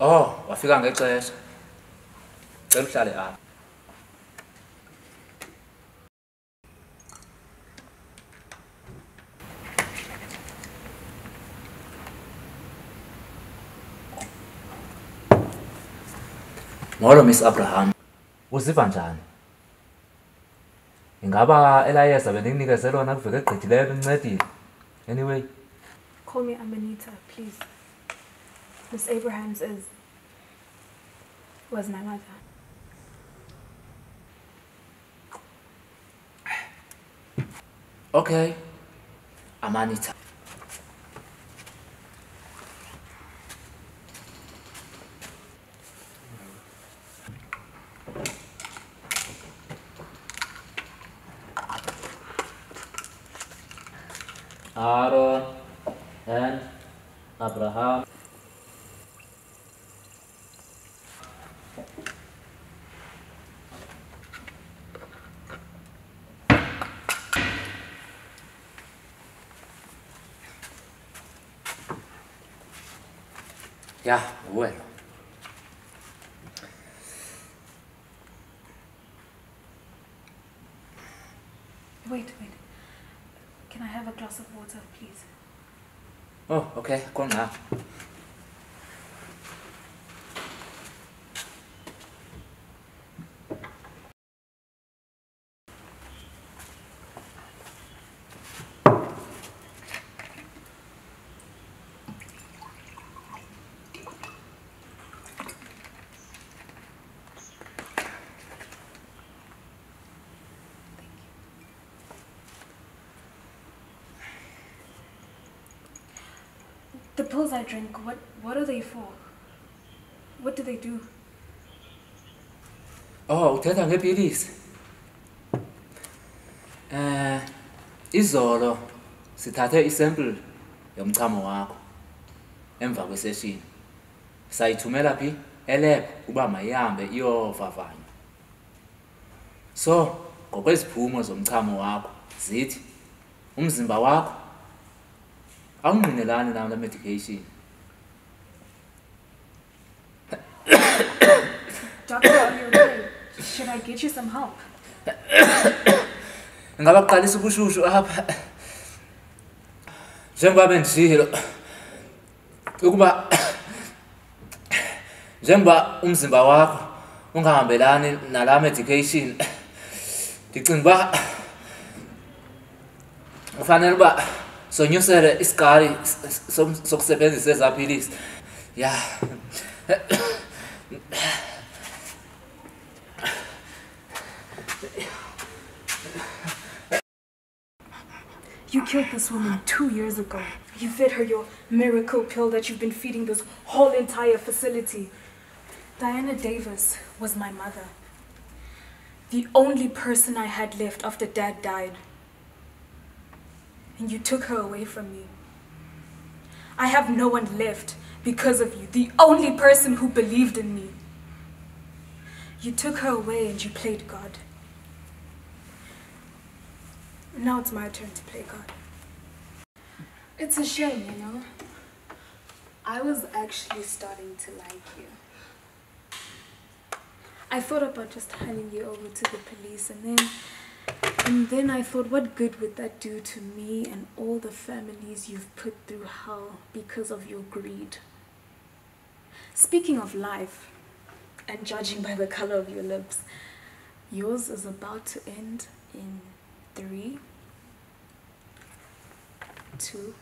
Oh, wafika ngexesha. Cela uhlale apha. Molo Miss Abraham. Uziva njani? Ingaba elayeza bendinginikeze lona kuveke egqithileyo lincedile? Anyway. Call me Amanita, please. Miss Abrahams was my mother. Okay. Amanita. Aaron and Abraham. Ya, bueno. Wait. Can I have a glass of water, please? Oh, okay. Go now. The pills I drink, what are they for? What do they do? Oh, uthetha ngepilisi. Izolo sithathe isample yomchamo wakho emva kwesession. Sayithumela phi? Elab kuba mayihambe iyovavanywa. So, ngokweziphumo zomchamo wakho zithi umzimba wakho awungqinelani nayo medication. Doctor, are you okay? Should I get you some help? Ngaba kuqalisa ubushushu apha. Njengoba bendishilo ukuba njengoba umzimba wakho ungahambelani nala medication, ndicinga uba ufanele uba sonyusele isikali sokusebenzisa ezaa pilisi. Ya. You killed this woman 2 years ago. You fed her your miracle pill that you've been feeding this whole entire facility. Diana Davis was my mother. The only person I had left after Dad died. And you took her away from me. I have no one left because of you, the only person who believed in me. You took her away and you played God. Now it's my turn to play God. It's a shame, you know. I was actually starting to like you. I thought about just handing you over to the police, and then I thought, what good would that do to me and all the families you've put through hell because of your greed? Speaking of life, and judging by the color of your lips, yours is about to end in 3, 2,